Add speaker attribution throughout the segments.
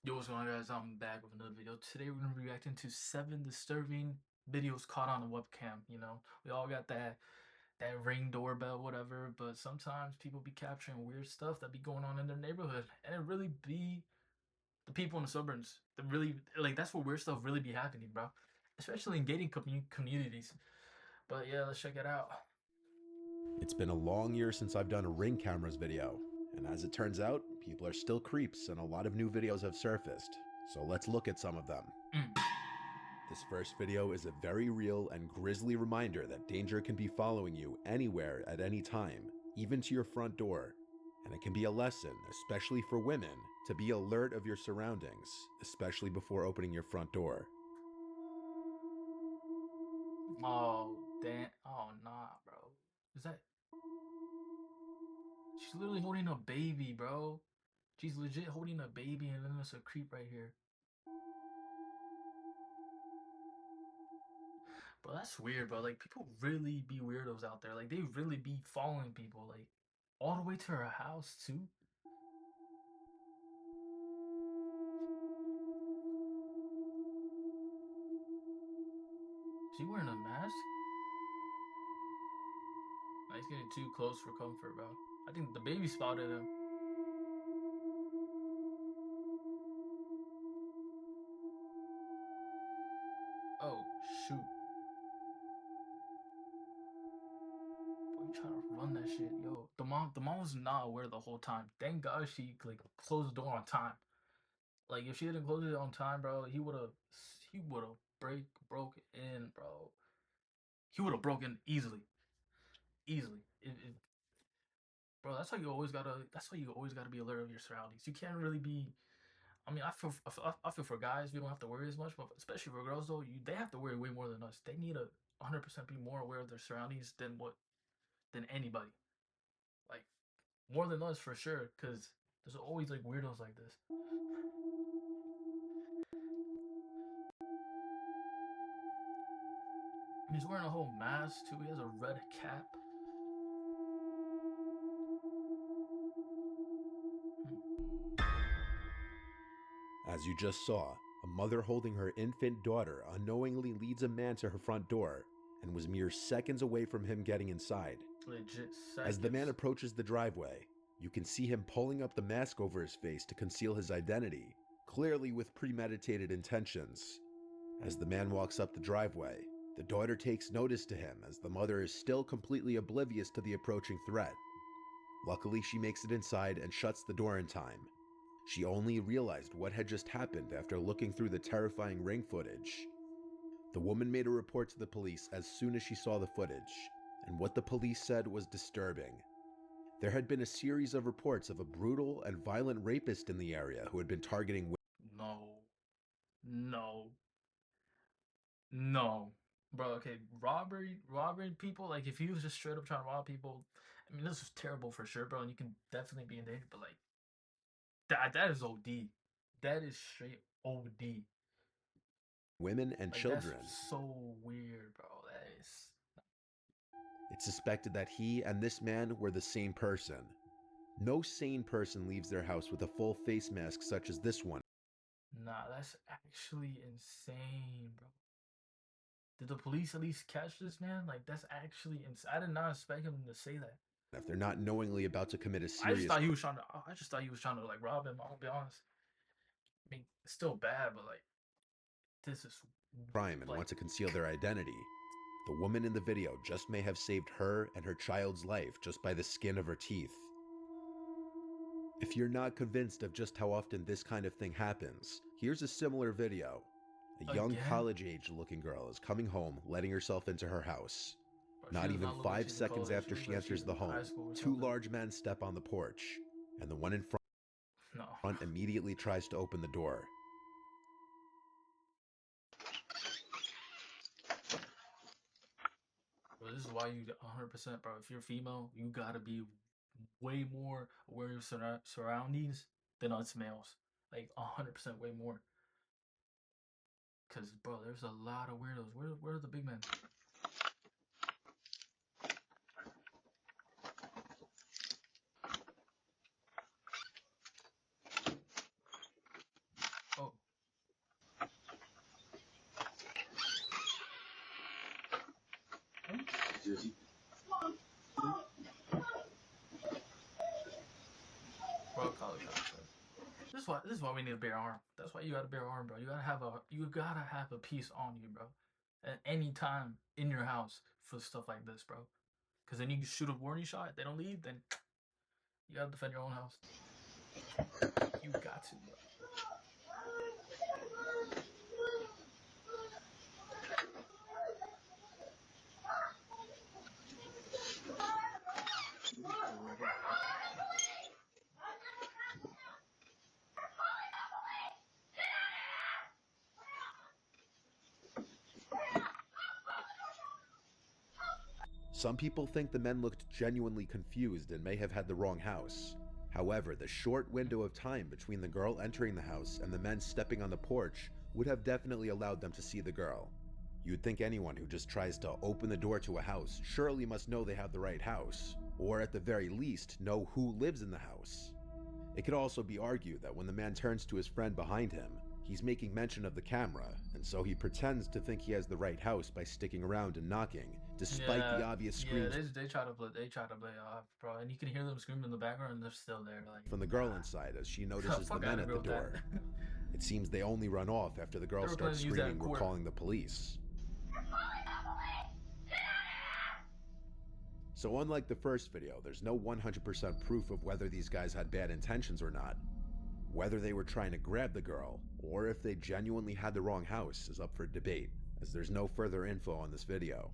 Speaker 1: Yo, what's going on, guys? I'm back with another video. Today we're gonna be reacting to 7 disturbing videos caught on a webcam. You know, we all got that Ring doorbell, whatever. But sometimes people be capturing weird stuff that be going on in their neighborhood, and it really be the people in the suburbs. That really like that's where weird stuff really be happening, bro. Especially in gated communities. But yeah, let's check it out.
Speaker 2: It's been a long year since I've done a Ring cameras video, and as it turns out, people are still creeps and a lot of new videos have surfaced, so let's look at some of them. This first video is a very real and grisly reminder that danger can be following you anywhere at any time, even to your front door. And it can be a lesson, especially for women, to be alert of your surroundings, especially before opening your front door.
Speaker 1: Oh damn! Oh nah, bro. Is that? She's literally holding a baby, bro. She's legit holding a baby, and then there's a creep right here. Bro, that's weird, bro. Like, people really be weirdos out there. Like, they really be following people, like, all the way to her house, too. Is he wearing a mask? Nah, he's getting too close for comfort, bro. I think the baby spotted him. Oh, shoot. Boy, you trying to run that shit. Yo, the mom was not aware the whole time. Thank God she, like, closed the door on time. Like, if she didn't close it on time, bro, he would've broke in, bro. He would've broken easily. Easily. Bro, that's why you always gotta be alert of your surroundings. You can't really be. I mean, I feel for guys, we don't have to worry as much, but especially for girls though, they have to worry way more than us. They need to 100% be more aware of their surroundings than anybody. Like, more than us for sure, because there's always like weirdos like this. He's wearing a whole mask too. He has a red cap.
Speaker 2: As you just saw, a mother holding her infant daughter unknowingly leads a man to her front door and was mere seconds away from him getting inside.
Speaker 1: Legit
Speaker 2: As the man
Speaker 1: seconds.
Speaker 2: approaches the driveway, you can see him pulling up the mask over his face to conceal his identity, clearly with premeditated intentions. As the man walks up the driveway, the daughter takes notice to him as the mother is still completely oblivious to the approaching threat. Luckily, she makes it inside and shuts the door in time. She only realized what had just happened after looking through the terrifying Ring footage. The woman made a report to the police as soon as she saw the footage, and what the police said was disturbing. There had been a series of reports of a brutal and violent rapist in the area who had been targeting women.
Speaker 1: No, no, no, bro. Okay, robbing people. Like, if he was just straight up trying to rob people, I mean, this is terrible for sure, bro. And you can definitely be in danger, but like that is OD. That is straight OD.
Speaker 2: Women and
Speaker 1: Like, that's
Speaker 2: children.
Speaker 1: so weird, bro. That is.
Speaker 2: It's suspected that he and this man were the same person. No sane person leaves their house with a full face mask such as this one.
Speaker 1: Nah, that's actually insane, bro. Did the police at least catch this man? Like, that's actually insane. I did not expect him to say that.
Speaker 2: If they're not knowingly about to commit a
Speaker 1: I just
Speaker 2: serious
Speaker 1: thought he was trying to. I just thought he was trying to like rob him. I'll be honest. I mean, it's still bad, but like, this is
Speaker 2: crime and
Speaker 1: like,
Speaker 2: want to conceal their identity, the woman in the video just may have saved her and her child's life just by the skin of her teeth. If you're not convinced of just how often this kind of thing happens, here's a similar video. A young
Speaker 1: again,
Speaker 2: college-age looking girl is coming home, letting herself into her house.
Speaker 1: bro, she
Speaker 2: Not
Speaker 1: does
Speaker 2: even
Speaker 1: not look like
Speaker 2: 5
Speaker 1: she's in
Speaker 2: seconds
Speaker 1: college. She
Speaker 2: after
Speaker 1: looks
Speaker 2: she
Speaker 1: like she's
Speaker 2: enters the
Speaker 1: in
Speaker 2: home,
Speaker 1: high school or
Speaker 2: 2
Speaker 1: something.
Speaker 2: large men step on the porch, and the one in
Speaker 1: No,
Speaker 2: front immediately tries to open the door.
Speaker 1: bro, this is why you 100%, bro. If you're female, you gotta be way more aware of your surroundings than us males. Like 100% way more. Cause bro, there's a lot of weirdos. Where are the big men? why we need a bare arm. That's why you got a bare arm, bro. You gotta have a piece on you, bro, at any time in your house for stuff like this, bro. Because then you shoot a warning shot. They don't leave, then you gotta defend your own house. You got to, bro.
Speaker 2: Some people think the men looked genuinely confused and may have had the wrong house. However, the short window of time between the girl entering the house and the men stepping on the porch would have definitely allowed them to see the girl. You'd think anyone who just tries to open the door to a house surely must know they have the right house, or at the very least, know who lives in the house. It could also be argued that when the man turns to his friend behind him, he's making mention of the camera, and so he pretends to think he has the right house by sticking around and knocking, despite the obvious screams
Speaker 1: they try to play off, bro, and you can hear them screaming in the background, and they're still there, like
Speaker 2: from the girl inside as she notices the men at the door. It seems they only run off after the girl starts screaming, "We're calling the police." So unlike the first video, there's no 100% proof of whether these guys had bad intentions or not. Whether they were trying to grab the girl, or if they genuinely had the wrong house, is up for debate, as there's no further info on this video.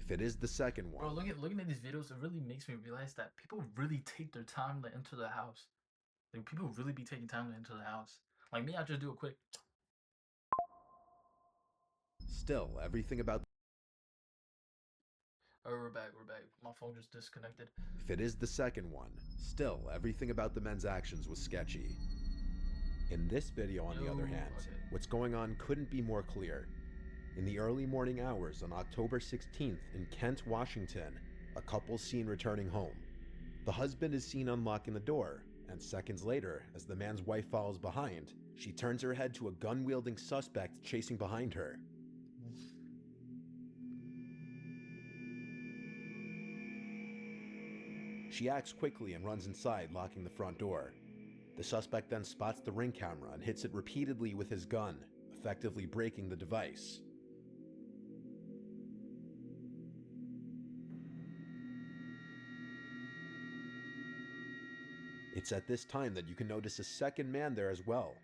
Speaker 2: If it is the second one...
Speaker 1: Bro, looking at these videos, it really makes me realize that people really take their time to enter the house. Like, people really be taking time to enter the house. Like me, I just do a quick...
Speaker 2: Still, everything about...
Speaker 1: Oh, we're back. My phone just disconnected.
Speaker 2: If it is the second one, still, everything about the men's actions was sketchy. In this video, on the other hand, what's going on couldn't be more clear. In the early morning hours on October 16th in Kent, Washington, a couple's seen returning home. The husband is seen unlocking the door, and seconds later, as the man's wife follows behind, she turns her head to a gun-wielding suspect chasing behind her. She acts quickly and runs inside, locking the front door. The suspect then spots the Ring camera and hits it repeatedly with his gun, effectively breaking the device. It's at this time that you can notice a second man there as well.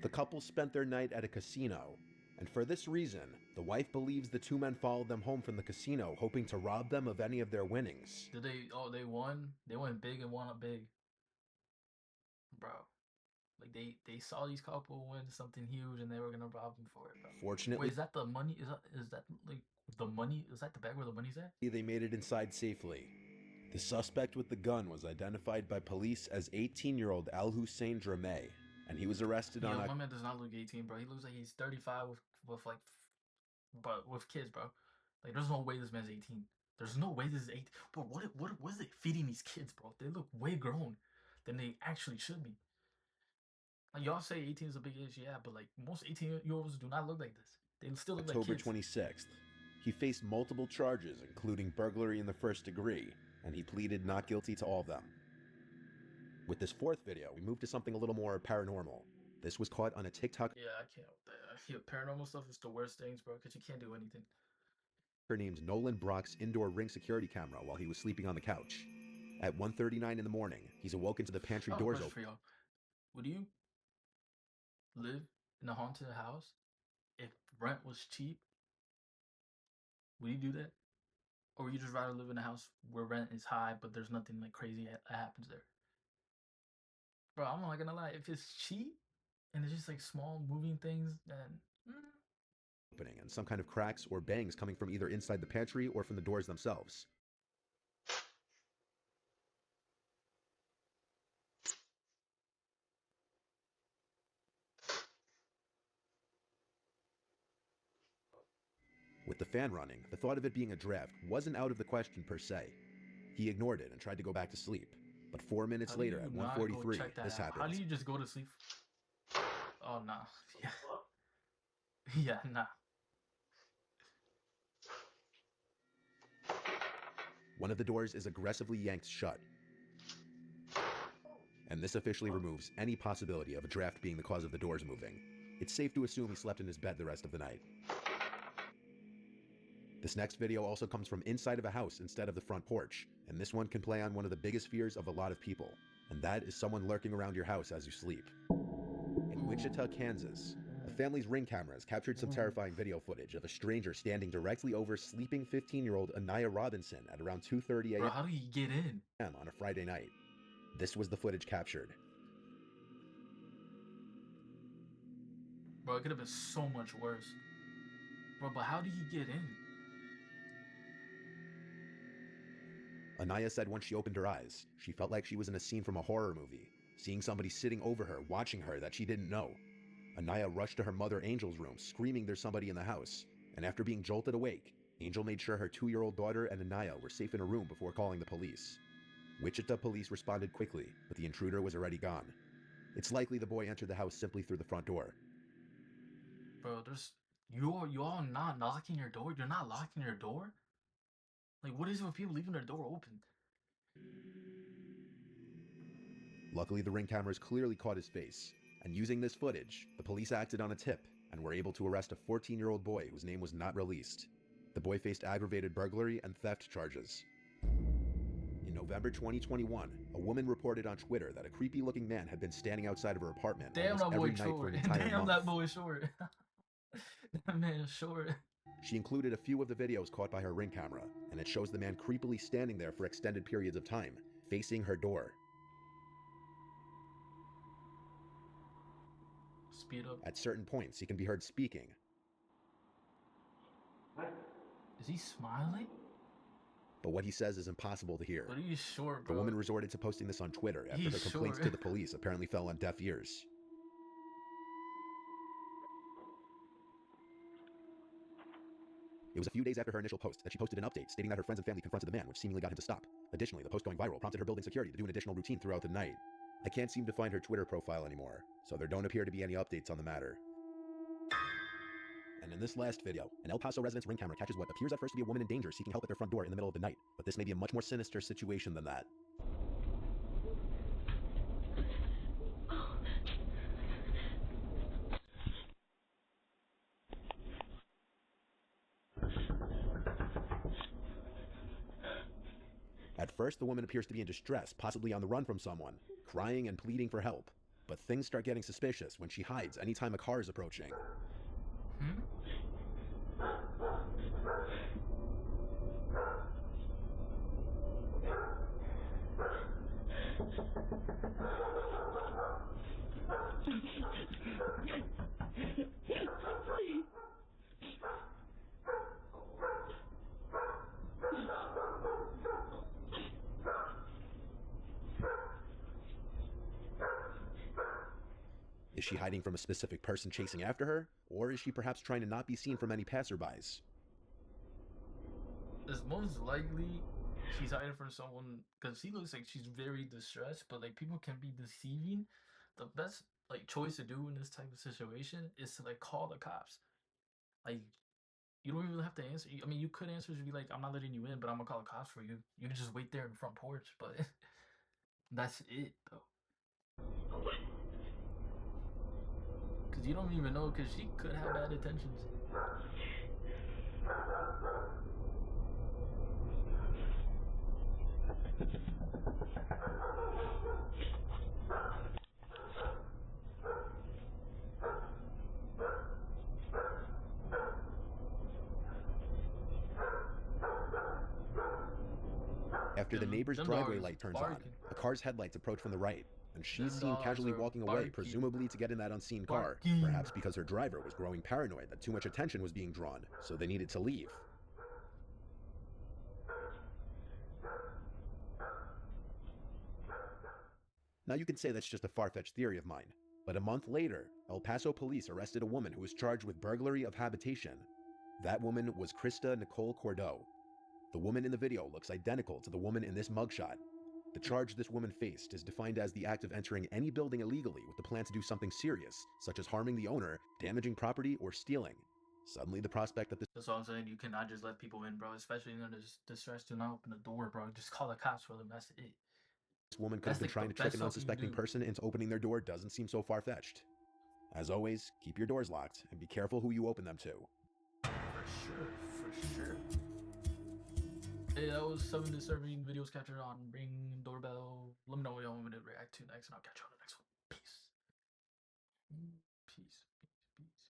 Speaker 2: The couple spent their night at a casino, and for this reason, the wife believes the two men followed them home from the casino, hoping to rob them of any of their winnings.
Speaker 1: Did they? Oh, they won. They went big and won up big, bro. Like they saw these couple win something huge, and they were gonna rob them for it, bro.
Speaker 2: Fortunately,
Speaker 1: wait, is that the money? Is that like the money? Is that the bag where the money's at?
Speaker 2: They made it inside safely. The suspect with the gun was identified by police as 18-year-old Al Hussein Drameh, and he was arrested on...
Speaker 1: My man does not look 18, bro. He looks like he's 35 with kids, bro. Like, there's no way this man's 18. There's no way this is 18. Bro, what is it feeding these kids, bro? They look way grown than they actually should be. Like, y'all say 18 is a big age, yeah, but like most 18-year-olds do not look like this. They still look like kids.
Speaker 2: October 26th. He faced multiple charges, including burglary in the first degree, and he pleaded not guilty to all of them. With this fourth video, we move to something a little more paranormal. This was caught on a TikTok...
Speaker 1: Yeah, I can't. Yeah, paranormal stuff is the worst things, bro, because you can't do anything.
Speaker 2: ...named Nolan Brock's indoor Ring security camera while he was sleeping on the couch. At 1:39 in the morning, he's awoken to the pantry doors open.
Speaker 1: For y'all. Would you live in a haunted house if rent was cheap? Would you do that? Or would you just rather live in a house where rent is high, but there's nothing like crazy that happens there? Bro, I'm not gonna lie. If it's cheap and it's just like small moving things, then
Speaker 2: opening and some kind of cracks or bangs coming from either inside the pantry or from the doors themselves. With the fan running, the thought of it being a draft wasn't out of the question per se. He ignored it and tried to go back to sleep. But 4 minutes later at 1:43, this happened.
Speaker 1: How do you just go to sleep? Oh, nah. Yeah. Yeah, nah.
Speaker 2: One of the doors is aggressively yanked shut. and this officially removes any possibility of a draft being the cause of the doors moving. It's safe to assume he slept in his bed the rest of the night. This next video also comes from inside of a house instead of the front porch, and this one can play on one of the biggest fears of a lot of people, and that is someone lurking around your house as you sleep. In Wichita, Kansas, a family's Ring cameras captured some terrifying video footage of a stranger standing directly over sleeping 15-year-old Anaya Robinson at around 2:30
Speaker 1: Bro,
Speaker 2: a.m.
Speaker 1: how do you get in?
Speaker 2: on a Friday night. This was the footage captured.
Speaker 1: Bro, it could have been so much worse. Bro, but how do you get in?
Speaker 2: Anaya said once she opened her eyes, she felt like she was in a scene from a horror movie, seeing somebody sitting over her, watching her that she didn't know. Anaya rushed to her mother Angel's room, screaming there's somebody in the house, and after being jolted awake, Angel made sure her 2-year-old daughter and Anaya were safe in a room before calling the police. Wichita police responded quickly, but the intruder was already gone. It's likely the boy entered the house simply through the front door.
Speaker 1: Bro, you all not knocking your door? You're not locking your door? Like, what is it with people leaving their door open?
Speaker 2: Luckily, the Ring cameras clearly caught his face, and using this footage, the police acted on a tip and were able to arrest a 14-year-old boy whose name was not released. The boy faced aggravated burglary and theft charges. In November 2021, a woman reported on Twitter that a creepy-looking man had been standing outside of her apartment
Speaker 1: Damn,
Speaker 2: almost
Speaker 1: that
Speaker 2: every
Speaker 1: boy
Speaker 2: night for
Speaker 1: short.
Speaker 2: an entire
Speaker 1: Damn,
Speaker 2: month.
Speaker 1: that boy short. That man is short.
Speaker 2: She included a few of the videos caught by her Ring camera, and it shows the man creepily standing there for extended periods of time, facing her door.
Speaker 1: Speed up.
Speaker 2: At certain points, he can be heard speaking.
Speaker 1: Is he smiling?
Speaker 2: But what he says is impossible to hear.
Speaker 1: But he's short, bro.
Speaker 2: The woman resorted to posting this on Twitter after her complaints to the police apparently fell on deaf ears. It was a few days after her initial post that she posted an update stating that her friends and family confronted the man, which seemingly got him to stop. Additionally, the post going viral prompted her building security to do an additional routine throughout the night. I can't seem to find her Twitter profile anymore, so there don't appear to be any updates on the matter. And in this last video, an El Paso resident's Ring camera catches what appears at first to be a woman in danger seeking help at their front door in the middle of the night, but this may be a much more sinister situation than that. At first, the woman appears to be in distress, possibly on the run from someone, crying and pleading for help. But things start getting suspicious when she hides anytime a car is approaching. Is she hiding from a specific person chasing after her? Or is she perhaps trying to not be seen from any passerbys?
Speaker 1: It's most likely she's hiding from someone, because she looks like she's very distressed, but like people can be deceiving. The best like choice to do in this type of situation is to like call the cops. Like, you don't even have to answer. I mean, you could answer to be like, I'm not letting you in, but I'm gonna call the cops for you. You can just wait there in the front porch, but that's it though. Because you don't even know, because she could have bad intentions.
Speaker 2: After the neighbor's driveway light turns on, a car's headlights approach from the right, and she's seen casually walking away, presumably to get in that unseen car, perhaps because her driver was growing paranoid that too much attention was being drawn, so they needed to leave. Now you can say that's just a far-fetched theory of mine, but a month later, El Paso police arrested a woman who was charged with burglary of habitation. That woman was Krista Nicole Cordeaux. The woman in the video looks identical to the woman in this mugshot. The charge this woman faced is defined as the act of entering any building illegally with the plan to do something serious, such as harming the owner, damaging property, or stealing. Suddenly, the prospect that this—
Speaker 1: That's all I'm saying. You cannot just let people in, bro. Especially in this distress. Do not open the door, bro. Just call the cops for them. That's it.
Speaker 2: woman could
Speaker 1: That's
Speaker 2: have been
Speaker 1: like the
Speaker 2: trying to trick
Speaker 1: best
Speaker 2: an
Speaker 1: help you can
Speaker 2: unsuspecting
Speaker 1: do.
Speaker 2: person into opening their door doesn't seem so far-fetched. As always, keep your doors locked and be careful who you open them to.
Speaker 1: For sure, for sure. Hey, that was 7 disturbing videos captured on Ring Doorbell. Let me know what y'all want me to react to next, and I'll catch you on the next one. Peace. Peace.